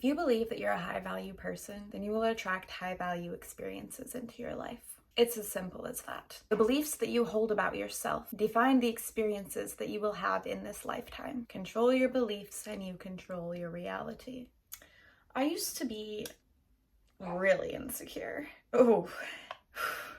If you believe that you're a high value person, then you will attract high value experiences into your life. It's as simple as that. The beliefs that you hold about yourself define the experiences that you will have in this lifetime. Control your beliefs and you control your reality. I used to be really insecure. Oh.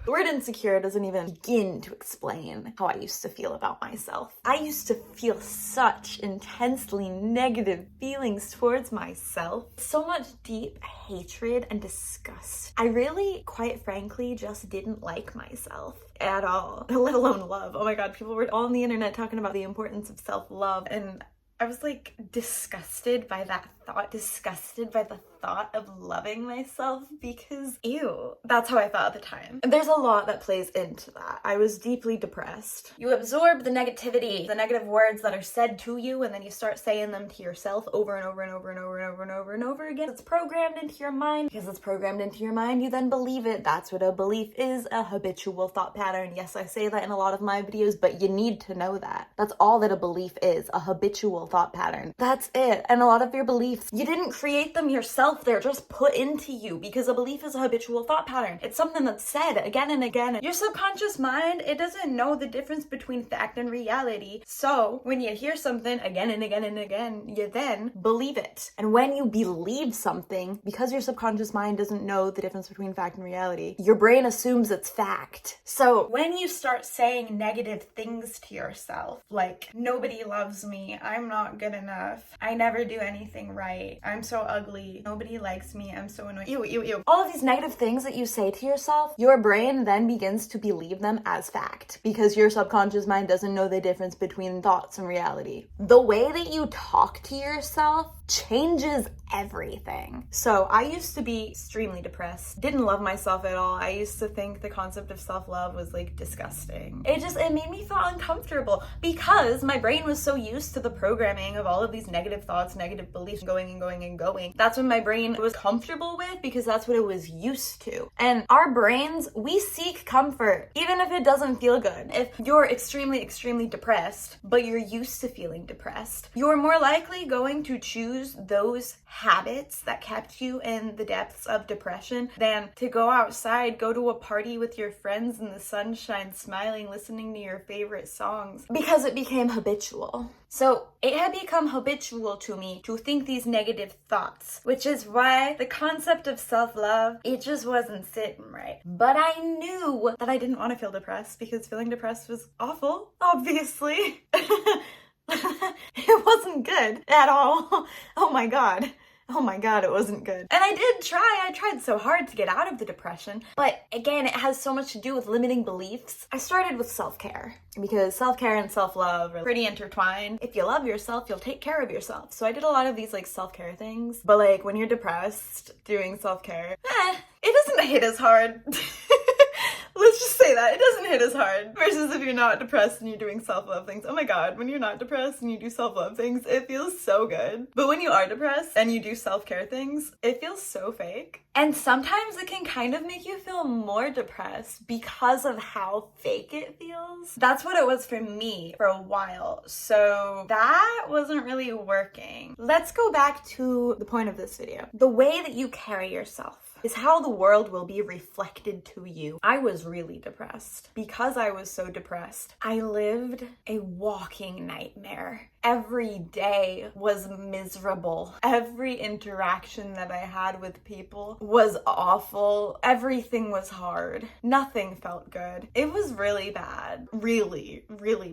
The word insecure doesn't even begin to explain how I used to feel about myself. I used to feel such intensely negative feelings towards myself. So much deep hatred and disgust. I really, quite frankly, just didn't like myself at all, let alone love. Oh my God, people were all on the internet talking about the importance of self-love, and I was like disgusted by that thought, disgusted by the thought of loving myself because, ew, that's how I felt at the time. And there's a lot that plays into that. I was deeply depressed. You absorb the negativity, the negative words that are said to you, and then you start saying them to yourself over and over and over and over and over and over and over again. It's programmed into your mind. Because it's programmed into your mind, you then believe it. That's what a belief is, a habitual thought pattern. Yes, I say that in a lot of my videos, but you need to know that. That's all that a belief is, a habitual thought pattern. That's it. And a lot of your beliefs, you didn't create them yourself. They're just put into you because a belief is a habitual thought pattern. It's something that's said again and again. Your subconscious mind, it doesn't know the difference between fact and reality. So when you hear something again and again and again, you then believe it. And when you believe something, because your subconscious mind doesn't know the difference between fact and reality, your brain assumes it's fact. So when you start saying negative things to yourself, like, nobody loves me, I'm not good enough, I never do anything right, I'm so ugly, nobody likes me, I'm so annoying, ew. All of these negative things that you say to yourself, your brain then begins to believe them as fact because your subconscious mind doesn't know the difference between thoughts and reality. The way that you talk to yourself changes everything. So I used to be extremely depressed, didn't love myself at all. I used to think the concept of self-love was like disgusting. It made me feel uncomfortable because my brain was so used to the programming of all of these negative thoughts, negative beliefs going and going and going. That's what my brain was comfortable with because that's what it was used to. And our brains, we seek comfort, even if it doesn't feel good. If you're extremely depressed, but you're used to feeling depressed, you're more likely going to choose those habits that kept you in the depths of depression than to go outside, go to a party with your friends in the sunshine, smiling, listening to your favorite songs, because it became habitual. So it had become habitual to me to think these negative thoughts, which is why the concept of self-love, it just wasn't sitting right. But I knew that I didn't want to feel depressed because feeling depressed was awful, obviously. It wasn't good at all. Oh my God, it wasn't good. And I tried so hard to get out of the depression, but again, it has so much to do with limiting beliefs. I started with self-care because self-care and self-love are pretty intertwined. If you love yourself, you'll take care of yourself. So I did a lot of these like self-care things, but like when you're depressed, doing self-care, it doesn't hit as hard. Let's just say that. It doesn't hit as hard versus if you're not depressed and you're doing self-love things. Oh my God, when you're not depressed and you do self-love things, it feels so good. But when you are depressed and you do self-care things, it feels so fake. And sometimes it can kind of make you feel more depressed because of how fake it feels. That's what it was for me for a while. So that wasn't really working. Let's go back to the point of this video. The way that you carry yourself is how the world will be reflected to you. I was really depressed. Because I was so depressed, I lived a walking nightmare. Every day was miserable. Every interaction that I had with people was awful. Everything was hard. Nothing felt good. It was really bad. Really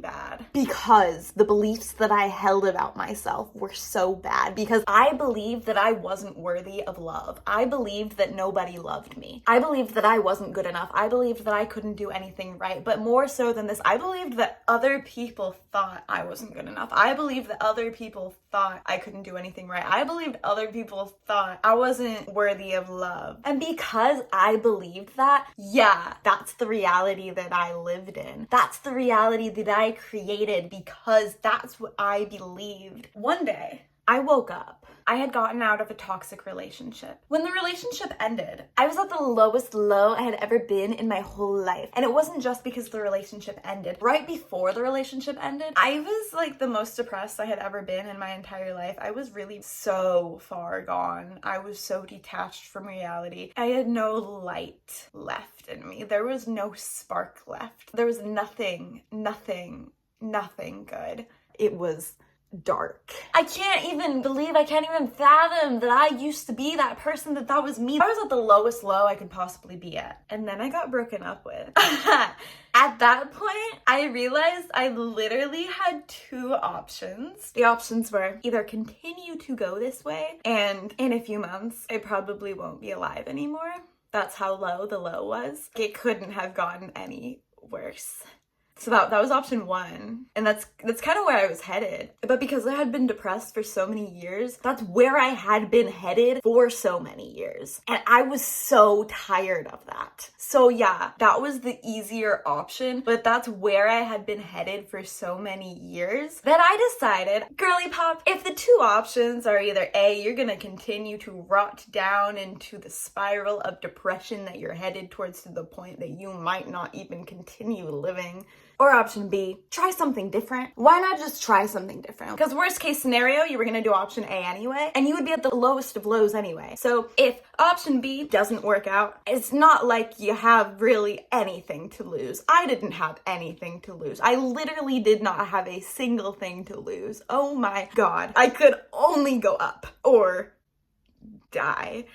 bad. Because the beliefs that I held about myself were so bad. Because I believed that I wasn't worthy of love. I believed that nobody loved me. I believed that I wasn't good enough. I believed that I couldn't do anything right. But more so than this, I believed that other people thought I wasn't good enough. I believed that other people thought I couldn't do anything right. I believed other people thought I wasn't worthy of love. And because I believed that, yeah, that's the reality that I lived in. That's the reality that I created because that's what I believed. One day, I woke up. I had gotten out of a toxic relationship. When the relationship ended, I was at the lowest low I had ever been in my whole life. And it wasn't just because the relationship ended. Right before the relationship ended, I was like the most depressed I had ever been in my entire life. I was really so far gone. I was so detached from reality. I had no light left in me. There was no spark left. There was nothing good. It was dark. I can't even fathom that I used to be that person that was me. I was at the lowest low I could possibly be at. And then I got broken up with. At that point, I realized I literally had two options. The options were either continue to go this way, and in a few months, I probably won't be alive anymore. That's how low the low was. It couldn't have gotten any worse. So that was option one, and that's kind of where I was headed. But because I had been depressed for so many years, that's where I had been headed for so many years. And I was so tired of that. So yeah, that was the easier option, but that's where I had been headed for so many years. Then I decided, girly pop, if the two options are either A, you're gonna continue to rot down into the spiral of depression that you're headed towards to the point that you might not even continue living, or option B, try something different. Why not just try something different? Because worst case scenario, you were gonna do option A anyway, and you would be at the lowest of lows anyway. So if option B doesn't work out, it's not like you have really anything to lose. I didn't have anything to lose. I literally did not have a single thing to lose. Oh my God. I could only go up or die.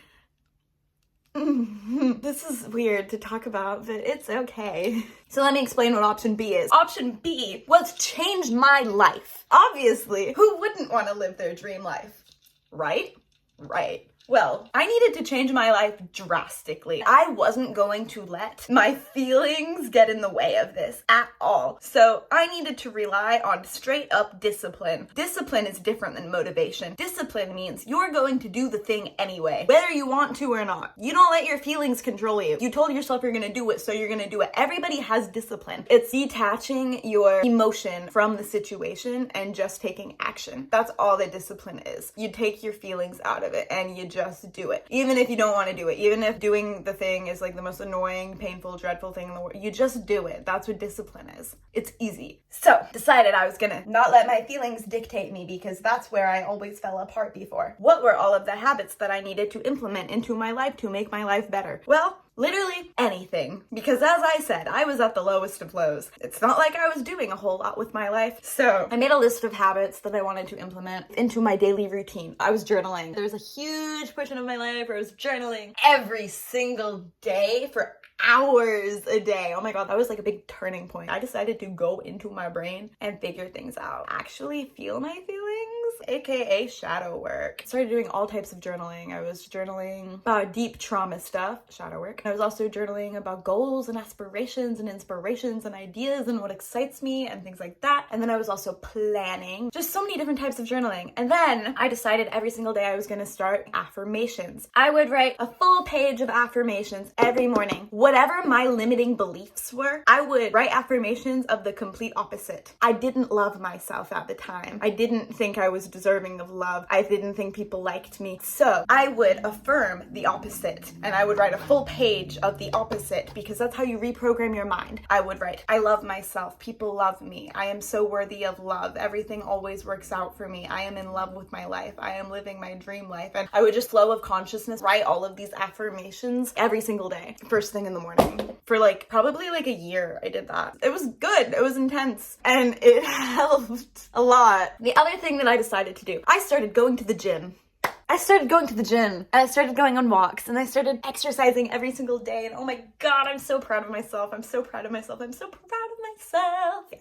This is weird to talk about, but it's okay. So let me explain what option B is. Option B was change my life. Obviously, who wouldn't want to live their dream life? Right? Right. Well, I needed to change my life drastically. I wasn't going to let my feelings get in the way of this at all. So I needed to rely on straight up discipline. Discipline is different than motivation. Discipline means you're going to do the thing anyway, whether you want to or not. You don't let your feelings control you. You told yourself you're gonna do it, so you're gonna do it. Everybody has discipline. It's detaching your emotion from the situation and just taking action. That's all that discipline is. You take your feelings out of it and you just do it. Even if you don't want to do it, even if doing the thing is like the most annoying, painful, dreadful thing in the world, you just do it. That's what discipline is. It's easy. So, decided I was gonna not let my feelings dictate me because that's where I always fell apart before. What were all of the habits that I needed to implement into my life to make my life better? Well, literally anything. Because as I said, I was at the lowest of lows. It's not like I was doing a whole lot with my life. So I made a list of habits that I wanted to implement into my daily routine. I was journaling. There was a huge portion of my life where I was journaling every single day for hours a day. Oh my God, that was like a big turning point. I decided to go into my brain and figure things out. Actually feel my feelings, aka shadow work. Started doing all types of journaling. I was journaling about deep trauma stuff, shadow work. I was also journaling about goals and aspirations and inspirations and ideas and what excites me and things like that. And then I was also planning, just so many different types of journaling. And then I decided every single day I was gonna start affirmations. I would write a full page of affirmations every morning. Whatever my limiting beliefs were, I would write affirmations of the complete opposite. I didn't love myself at the time. I didn't think I was deserving of love. I didn't think people liked me. So I would affirm the opposite, and I would write a full page of the opposite because that's how you reprogram your mind. I would write, I love myself. People love me. I am so worthy of love. Everything always works out for me. I am in love with my life. I am living my dream life. And I would just flow of consciousness, write all of these affirmations every single day, first thing in the morning. For probably a year I did that. It was good. It was intense. And it helped a lot. The other thing that I decided to do, I started going to the gym. And I started going on walks and I started exercising every single day. And oh my God, I'm so proud of myself. I'm so proud of myself.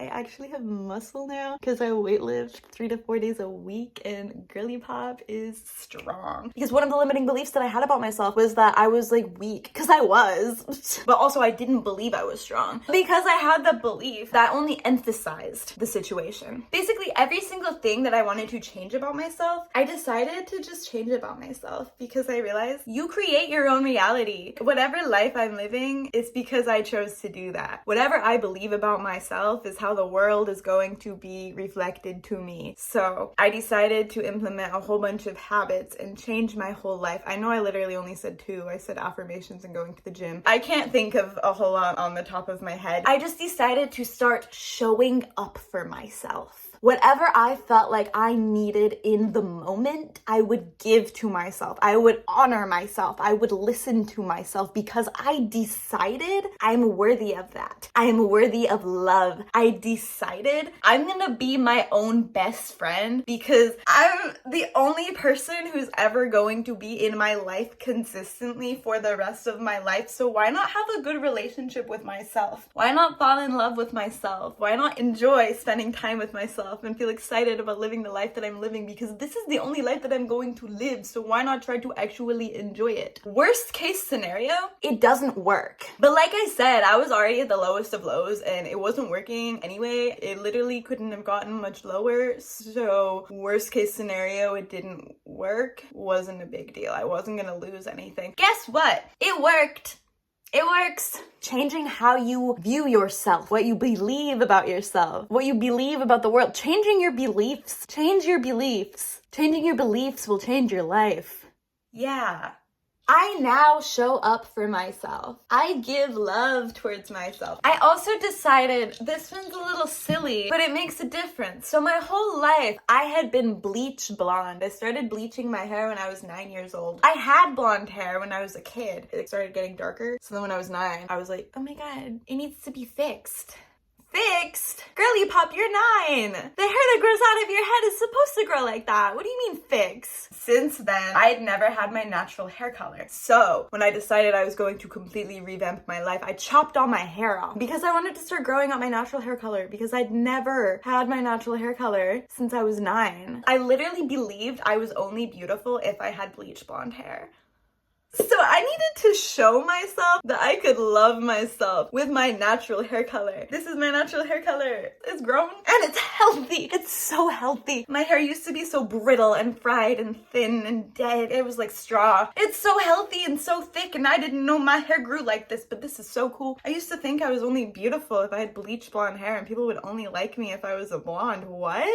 I actually have muscle now because I weightlift 3 to 4 days a week and girly pop is strong. Because one of the limiting beliefs that I had about myself was that I was weak, because I was, but also I didn't believe I was strong because I had the belief that only emphasized the situation. Basically every single thing that I wanted to change about myself, I decided to just change about myself because I realized you create your own reality. Whatever life I'm living is because I chose to do that. Whatever I believe about myself is how the world is going to be reflected to me. So I decided to implement a whole bunch of habits and change my whole life. I know I literally only said 2. I said affirmations and going to the gym. I can't think of a whole lot on the top of my head. I just decided to start showing up for myself. Whatever I felt like I needed in the moment, I would give to myself. I would honor myself. I would listen to myself because I decided I'm worthy of that. I am worthy of love. I decided I'm gonna be my own best friend because I'm the only person who's ever going to be in my life consistently for the rest of my life. So why not have a good relationship with myself? Why not fall in love with myself? Why not enjoy spending time with myself and feel excited about living the life that I'm living, because this is the only life that I'm going to live, so why not try to actually enjoy it? Worst case scenario, it doesn't work. But like I said, I was already at the lowest of lows and it wasn't working anyway. It literally couldn't have gotten much lower, so worst case scenario, it didn't work. Wasn't a big deal. I wasn't gonna lose anything. Guess what? It worked. It works. Changing how you view yourself, what you believe about yourself, what you believe about the world. Changing your beliefs. Change your beliefs. Changing your beliefs will change your life. Yeah. I now show up for myself. I give love towards myself. I also decided, this one's a little silly, but it makes a difference. So my whole life, I had been bleach blonde. I started bleaching my hair when I was 9 years old. I had blonde hair when I was a kid. It started getting darker. So then when I was 9, I was like, oh my God, it needs to be fixed. Fixed? Girly pop, you're 9. The hair that grows out of your head is supposed to grow like that. What do you mean fix? Since then, I'd never had my natural hair color. So when I decided I was going to completely revamp my life, I chopped all my hair off because I wanted to start growing out my natural hair color because I'd never had my natural hair color since I was 9. I literally believed I was only beautiful if I had bleach blonde hair. So I needed to show myself that I could love myself with my natural hair color. This is my natural hair color. It's grown and it's healthy. It's so healthy. My hair used to be so brittle and fried and thin and dead. It was like straw. It's so healthy and so thick, and I didn't know my hair grew like this, but this is so cool. I used to think I was only beautiful if I had bleached blonde hair and people would only like me if I was a blonde. What?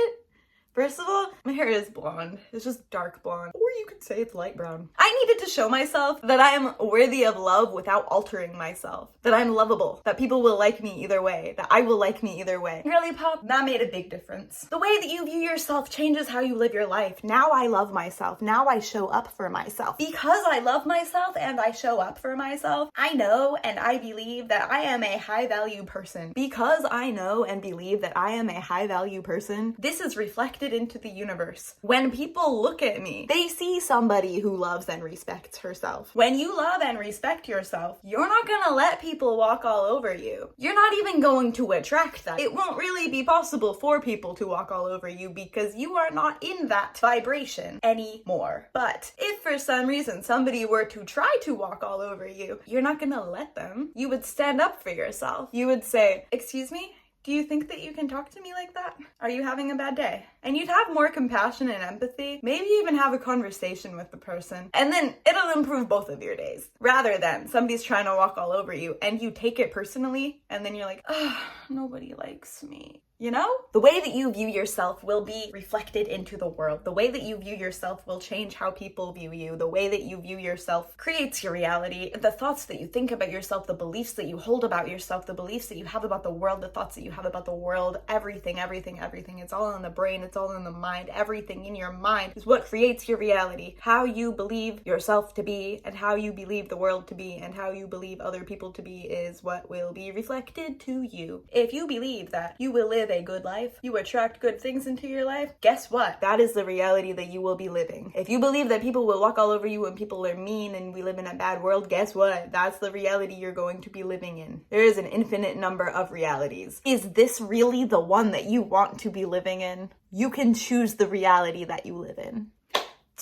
First of all, my hair is blonde. It's just dark blonde. Or you could say it's light brown. I needed to show myself that I am worthy of love without altering myself. That I'm lovable. That people will like me either way. That I will like me either way. Girly pop, that made a big difference. The way that you view yourself changes how you live your life. Now I love myself. Now I show up for myself. Because I love myself and I show up for myself, I know and I believe that I am a high value person. Because I know and believe that I am a high value person, this is reflected into the universe. When people look at me, they see somebody who loves and respects herself. When you love and respect yourself, you're not gonna let people walk all over you. You're not even going to attract that. It won't really be possible for people to walk all over you because you are not in that vibration anymore. But if for some reason somebody were to try to walk all over you, you're not gonna let them. You would stand up for yourself. You would say, "Excuse me? Do you think that you can talk to me like that? Are you having a bad day?" And you'd have more compassion and empathy, maybe even have a conversation with the person, and then it'll improve both of your days. Rather than somebody's trying to walk all over you and you take it personally, and then you're like, "Ugh, nobody likes me." You know? The way that you view yourself will be reflected into the world. The way that you view yourself will change how people view you. The way that you view yourself creates your reality. The thoughts that you think about yourself, the beliefs that you hold about yourself, the beliefs that you have about the world, the thoughts that you have about the world, everything. It's all in the brain. It's all in the mind. Everything in your mind is what creates your reality. How you believe yourself to be and how you believe the world to be and how you believe other people to be is what will be reflected to you. If you believe that you will live a good life, you attract good things into your life, guess what? That is the reality that you will be living. If you believe that people will walk all over you and people are mean and we live in a bad world, guess what? That's the reality you're going to be living in. There is an infinite number of realities. Is this really the one that you want to be living in? You can choose the reality that you live in.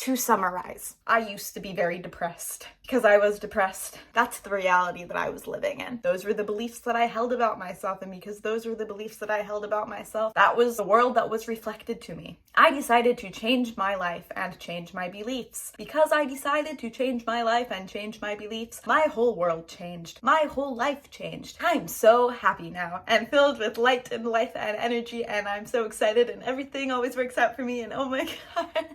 To summarize, I used to be very depressed because I was depressed. That's the reality that I was living in. Those were the beliefs that I held about myself, and because those were the beliefs that I held about myself, that was the world that was reflected to me. I decided to change my life and change my beliefs. Because I decided to change my life and change my beliefs, my whole world changed. My whole life changed. I'm so happy now and filled with light and life and energy, and I'm so excited, and everything always works out for me, and oh my god.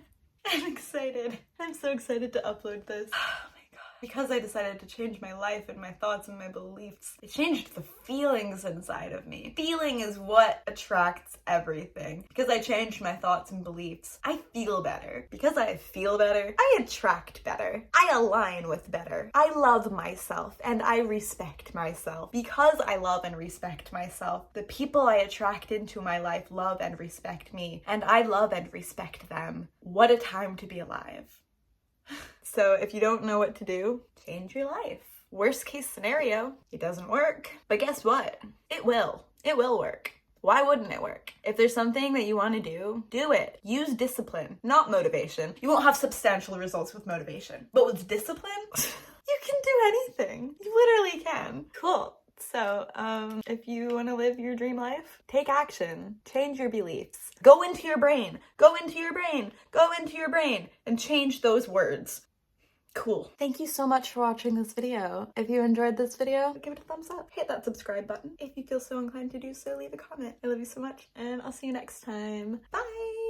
I'm excited. I'm so excited to upload this. Oh my god. Because I decided to change my life and my thoughts and my beliefs, it changed the feelings inside of me. Feeling is what attracts everything. Because I changed my thoughts and beliefs, I feel better. Because I feel better, I attract better. I align with better. I love myself and I respect myself. Because I love and respect myself, the people I attract into my life love and respect me, and I love and respect them. What a time to be alive. So if you don't know what to do, change your life. Worst case scenario, it doesn't work. But guess what? It will. It will work. Why wouldn't it work? If there's something that you want to do it. Use discipline, not motivation. You won't have substantial results with motivation. But with discipline, you can do anything. You literally can. Cool. So, if you want to live your dream life, take action, change your beliefs, go into your brain, go into your brain, go into your brain, and change those words. Cool. Thank you so much for watching this video. If you enjoyed this video, give it a thumbs up. Hit that subscribe button. If you feel so inclined to do so, leave a comment. I love you so much, and I'll see you next time. Bye!